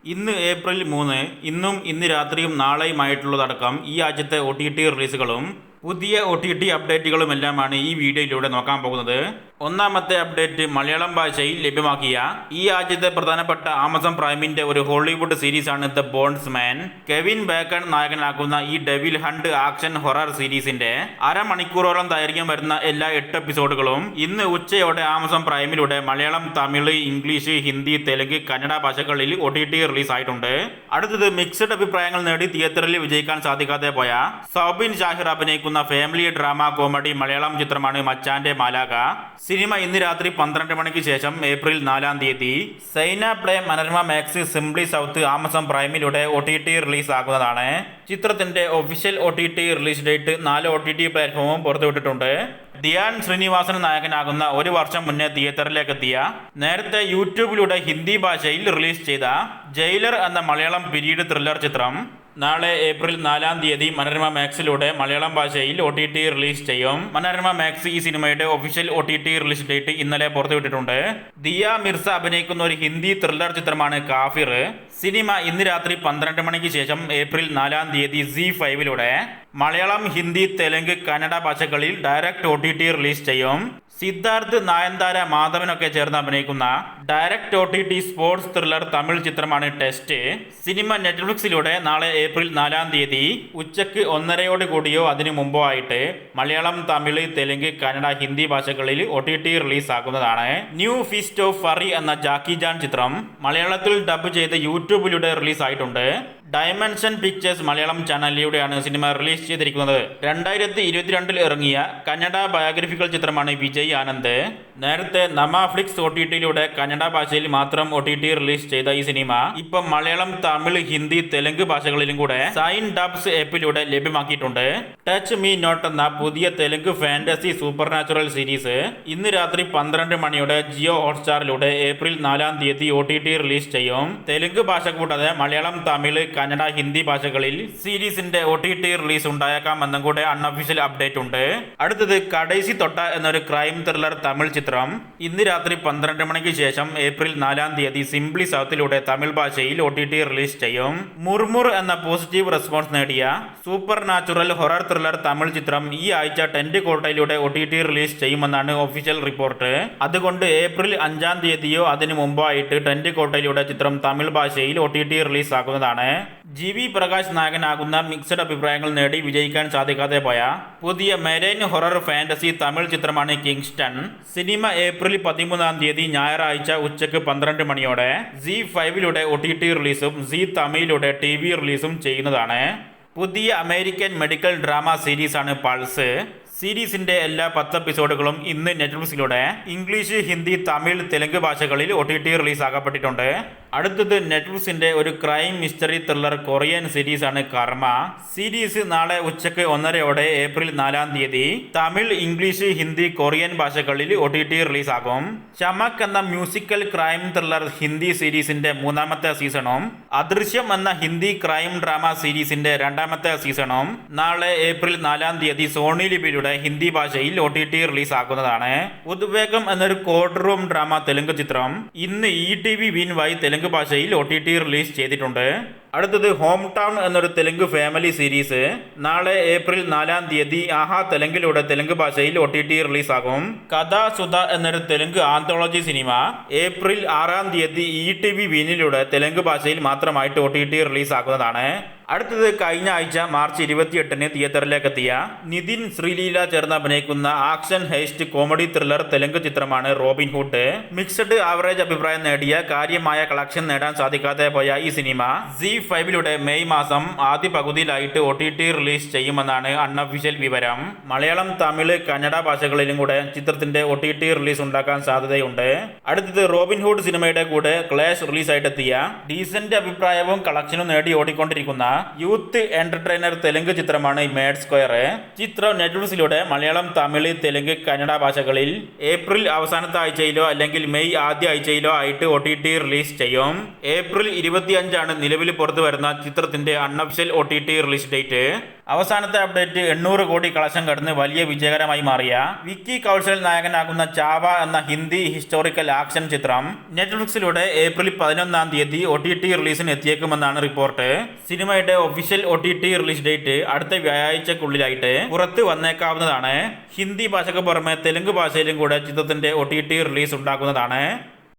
ഇന്ന് ഏപ്രിൽ 3. ഇന്ന് രാത്രിയും നാളെയുമായിട്ടുള്ളതടക്കം ഈ ആഴ്ചത്തെ OTT റിലീസുകളും പുതിയ OTT അപ്ഡേറ്റുകളുമെല്ലാമാണ് ഈ വീഡിയോയിലൂടെ നോക്കാൻ പോകുന്നത്. ഒന്നാമത്തെ അപ്ഡേറ്റ് മലയാളം ഭാഷയിൽ ലഭ്യമാക്കിയ ഈ ആഴ്ചത്തെ പ്രധാനപ്പെട്ട ആമസോൺ പ്രൈമിന്റെ ഒരു ഹോളിവുഡ് സീരീസാണ് ദ ബോൺസ്മാൻ. കെവിൻ ബേക്കൺ നായകനാക്കുന്ന ഈ ഡെവിൽ ഹണ്ട് ആക്ഷൻ ഹൊറർ സീരീസിന്റെ അരമണിക്കൂറോളം ദൈർഘ്യം വരുന്ന എല്ലാ 8 എപ്പിസോഡുകളും ഇന്ന് ഉച്ചയോടെ ആമസോൺ പ്രൈമിലൂടെ മലയാളം, തമിഴ്, ഇംഗ്ലീഷ്, ഹിന്ദി, തെലുങ്ക്, കന്നഡ ഭാഷകളിൽ OTT റിലീസ് ആയിട്ടുണ്ട്. അടുത്തത് മിക്സഡ് അഭിപ്രായങ്ങൾ നേടി തിയേറ്ററിൽ വിജയിക്കാൻ സാധിക്കാതെ പോയ സൗബിൻ ഷാഹിർ അഭിനയിക്കുന്ന ഫാമിലി ഡ്രാമ കോമഡി മലയാളം ചിത്രമാണ് മച്ചാന്റെ മാലാക. സിനിമ ഇന്ന് രാത്രി 12 മണിക്ക് ശേഷം April 4 Saina Play, Manorama Max, Simply South, Amazon പ്രൈമിലൂടെ OTT റിലീസ് ആകുന്നതാണ്. ചിത്രത്തിന്റെ official OTT release date 4 OTT പ്ലാറ്റ്ഫോമും പുറത്തുവിട്ടിട്ടുണ്ട്. ധ്യാൻ ശ്രീനിവാസൻ നായകനാകുന്ന 1 വർഷം മുന്നേ തിയേറ്ററിലേക്ക് എത്തിയ, നേരത്തെ യൂട്യൂബിലൂടെ ഹിന്ദി ഭാഷയിൽ റിലീസ് ചെയ്ത ജയിലർ എന്ന മലയാളം പീരീഡ് ത്രില്ലർ ചിത്രം നാളെ ഏപ്രിൽ 4 മനോരമ മാക്സിലൂടെ മലയാളം ഭാഷയിൽ OTT റിലീസ് ചെയ്യും. മനോരമ മാക്സ് ഈ സിനിമയുടെ ഒഫീഷ്യൽ OTT റിലീസ് ഡേറ്റ് ഇന്നലെ പുറത്തുവിട്ടിട്ടുണ്ട്. ദിയ മിർസ അഭിനയിക്കുന്ന ഒരു ഹിന്ദി ത്രില്ലർ ചിത്രമാണ് കാഫിർ. സിനിമ ഇന്ന് രാത്രി 12 മണിക്ക് ശേഷം ഏപ്രിൽ 4 ZEE5ലൂടെ മലയാളം, ഹിന്ദി, തെലുങ്ക്, കന്നഡ ഭാഷകളിൽ ഡയറക്റ്റ് OTT റിലീസ് ചെയ്യും. സിദ്ധാർത്ഥ്, നയൻതാര, മാധവനൊക്കെ ചേർന്ന് അഭിനയിക്കുന്ന direct OTT sports thriller Tamil ചിത്രമാണ് ടെസ്റ്റ്. സിനിമ നെറ്റ്ഫ്ലിക്സിലൂടെ നാളെ ഏപ്രിൽ 4 ഉച്ചയ്ക്ക് 1:30 കൂടിയോ അതിനു മുമ്പോ ആയിട്ട് മലയാളം, തമിഴ്, തെലുങ്ക്, കന്നഡ, ഹിന്ദി ഭാഷകളിൽ OTT റിലീസ് ആക്കുന്നതാണ്. ന്യൂ ഫീസ്റ്റ് ഓഫ് ഫറി എന്ന ജാക്കി ജാൻ ചിത്രം മലയാളത്തിൽ ഡബ് ചെയ്ത് യൂട്യൂബിലൂടെ റിലീസ് ആയിട്ടുണ്ട്. ഡയമെൻഷൻ പിക്ചേഴ്സ് മലയാളം ചാനലിലൂടെയാണ് സിനിമ റിലീസ് ചെയ്തിരിക്കുന്നത്. 2022 ഇറങ്ങിയ കന്നഡ ബയോഗ്രഫിക്കൽ ചിത്രമാണ് വിജയ് ആനന്ദ്. നേരത്തെ നമാഫ്ലിക്സ് OTTയിലൂടെ കന്നഡ ഭാഷയിൽ മാത്രം OTT റിലീസ് ചെയ്ത ഈ സിനിമ ഇപ്പം മലയാളം, തമിഴ്, ഹിന്ദി, തെലുങ്ക് ഭാഷകളിലും കൂടെ സൈൻ ഡബ്സ് ആപ്പിലൂടെ ലഭ്യമാക്കിയിട്ടുണ്ട്. ടച്ച് മീ നോട്ട് എന്ന പുതിയ Telugu fantasy super natural series ഇന്ന് രാത്രി 12 മണിയോടെ ജിയോ ഹോട്ട്സ്റ്റാറിലൂടെ ഏപ്രിൽ 4 OTT റിലീസ് ചെയ്യും. തെലുങ്ക് ഭാഷ കൂടാതെ മലയാളം, തമിഴ്, കന്നഡ, ഹിന്ദി ഭാഷകളിൽ സീരീസിന്റെ OTT റിലീസ് ഉണ്ടായേക്കാം എന്നും കൂടെ അൺഒഫീഷ്യൽ അപ്ഡേറ്റ് ഉണ്ട്. അടുത്തത് കടൈസി തൊട്ട എന്നൊരു ക്രൈം ത്രില്ലർ തമിഴ് ചിത്രം ഇന്ന് രാത്രി 12 മണിക്ക് ശേഷം ഏപ്രിൽ 4 സിംപ്ലി സൗത്തിലൂടെ തമിഴ് ഭാഷയിൽ OTT റിലീസ് ചെയ്യും. മുർമുർ എന്ന പോസിറ്റീവ് റെസ്പോൺസ് നേടിയ super natural horror thriller Tamil ചിത്രം ഈ ആഴ്ച ടെന്റ് കോട്ടയിലൂടെ OTT റിലീസ് ചെയ്യുമെന്നാണ് ഒഫീഷ്യൽ റിപ്പോർട്ട്. അതുകൊണ്ട് ഏപ്രിൽ 5 അതിനു മുമ്പോ ആയിട്ട് ടെന്റ് കോട്ടയിലൂടെ ചിത്രം തമിഴ് ഭാഷയിൽ OTT റിലീസ് ആക്കുന്നതാണ്. GV പ്രകാശ് നായകനാകുന്ന മിക്സഡ് അഭിപ്രായങ്ങൾ നേടി വിജയിക്കാൻ സാധിക്കാതെ പോയ പുതിയ മെരൈൻ ഹൊറർ ഫാന്റസി തമിഴ് ചിത്രമാണ് കിങ്സ്റ്റൺ. സിനിമ ഏപ്രിൽ 13 ഞായറാഴ്ച ഉച്ചയ്ക്ക് 12 മണിയോടെ ZEE5ലൂടെ OTT റിലീസും സീ തമിഴിലൂടെ TV റിലീസും ചെയ്യുന്നതാണ്. പുതിയ അമേരിക്കൻ മെഡിക്കൽ ഡ്രാമ സീരീസാണ് പൾസ്. സീരീസിന്റെ എല്ലാ 10 എപ്പിസോഡുകളും ഇന്ന് നെറ്റ്ഫ്ലിക്സിലൂടെ ഇംഗ്ലീഷ്, ഹിന്ദി, തമിഴ്, തെലുങ്ക് ഭാഷകളിൽ OTT റിലീസ് ആക്കപ്പെട്ടിട്ടുണ്ട്. അടുത്തത് നെറ്റ്ഫ്ലിക്സിന്റെ ഒരു ക്രൈം മിസ്റ്ററി ത്രില്ലർ കൊറിയൻ സീരീസാണ് കർമ്മ. സീരീസ് നാളെ ഉച്ചയ്ക്ക് 1:30 April 4 Tamil, English, Hindi, Korean ഭാഷകളിൽ OTT റിലീസ് ആകും. ചമക് എന്ന മ്യൂസിക്കൽ ക്രൈം ത്രില്ലർ ഹിന്ദി സീരീസിന്റെ 3ാമത്തെ സീസണും അദൃശ്യം എന്ന ഹിന്ദി ക്രൈം ഡ്രാമ സീരീസിന്റെ 2ാമത്തെ സീസണും നാളെ ഏപ്രിൽ 4 സോണി ലിപിയിലൂടെ ഹിന്ദി ഭാഷയിൽ OTT റിലീസ് ആക്കുന്നതാണ്. ഉദ്വേഗം എന്നൊരു കോർട്ട് റൂം ഡ്രാമ തെലുങ്ക് ചിത്രം ഇന്ന് ETV Win തെലുങ്ക് ഭാഷയിൽ OTT റിലീസ് ചെയ്തിട്ടുണ്ട്. അടുത്തത് ഹോം ടൗൺ എന്നൊരു തെലുങ്ക് ഫാമിലി സീരീസ് നാളെ ഏപ്രിൽ 4 ആഹാ തെലുങ്കിലൂടെ തെലുങ്ക് ഭാഷയിൽ OTT റിലീസ് ആകും. കഥ സുധ എന്നൊരു തെലുങ്ക് ആന്തോളജി സിനിമ ഏപ്രിൽ 6 ETV Winലൂടെ തെലുങ്ക് ഭാഷയിൽ മാത്രമായിട്ട് OTT റിലീസ് ആക്കുന്നതാണ്. അടുത്തത് കഴിഞ്ഞ ആഴ്ച മാർച്ച് 28 തിയേറ്ററിലേക്ക് എത്തിയ നിതിൻ ശ്രീലീല ചേർന്ന് അഭിനയിക്കുന്ന action heist comedy thriller Telugu ചിത്രമാണ് റോബിൻ ഹുഡ്. മിക്സഡ് ആവറേജ് അഭിപ്രായം നേടിയ കാര്യമായ കളക്ഷൻ നേടാൻ സാധിക്കാതെ പോയ ഈ സിനിമ ZEE5ലൂടെ മെയ് മാസം ആദ്യ പകുതിയിലായിട്ട് OTT റിലീസ് ചെയ്യുമെന്നാണ് അൺഒഫീഷ്യൽ വിവരം. മലയാളം, തമിഴ്, കന്നഡ ഭാഷകളിലും കൂടെ ചിത്രത്തിന്റെ OTT റിലീസ് ഉണ്ടാക്കാൻ സാധ്യതയുണ്ട്. അടുത്തത് റോബിൻ ഹുഡ് സിനിമയുടെ കൂടെ ക്ലാഷ് റിലീസായിട്ട് എത്തിയ ഡീസന്റ് അഭിപ്രായവും കളക്ഷനും നേടി ഓടിക്കൊണ്ടിരിക്കുന്ന യൂത്ത് എന്റർടൈനർ തെലുങ്ക് ചിത്രമാണ് മേഡ് സ്ക്വയർ. ചിത്രം നെറ്റ്ഫ്ലിക്സിലൂടെ മലയാളം, തമിഴ്, തെലുങ്ക്, കന്നഡ ഭാഷകളിൽ ഏപ്രിൽ അവസാനത്തെ ആഴ്ചയിലോ അല്ലെങ്കിൽ മെയ് ആദ്യ ആഴ്ചയിലോ ആയിട്ട് OTT റിലീസ് ചെയ്യും. ഏപ്രിൽ 25 നിലവിൽ പുറത്തു വരുന്ന ചിത്രത്തിന്റെ അൺഒഫീഷ്യൽ OTT റിലീസ് ഡേറ്റ്. അവസാനത്തെ അപ്ഡേറ്റ് 800 കോടി കളക്ഷൻ കടന്ന് വലിയ വിജയകരമായി മാറിയ വിക്കി കൗശൽ നായകനാകുന്ന ചാവ എന്ന ഹിന്ദി ഹിസ്റ്റോറിക്കൽ ആക്ഷൻ ചിത്രം നെറ്റ്ഫ്ലിക്സിലൂടെ ഏപ്രിൽ 11 തീയതി OTT റിലീസിന് എത്തിയേക്കുമെന്നാണ് റിപ്പോർട്ട്. സിനിമയുടെ ഒഫീഷ്യൽ OTT റിലീസ് ഡേറ്റ് അടുത്ത വ്യാഴാഴ്ചക്കുള്ളിലായിട്ട് പുറത്ത് വന്നേക്കാവുന്നതാണ്. ഹിന്ദി ഭാഷയ്ക്ക് പുറമെ തെലുങ്ക് ഭാഷയിലും കൂടെ ചിത്രത്തിന്റെ OTT റിലീസ് ഉണ്ടാകുന്നതാണ്.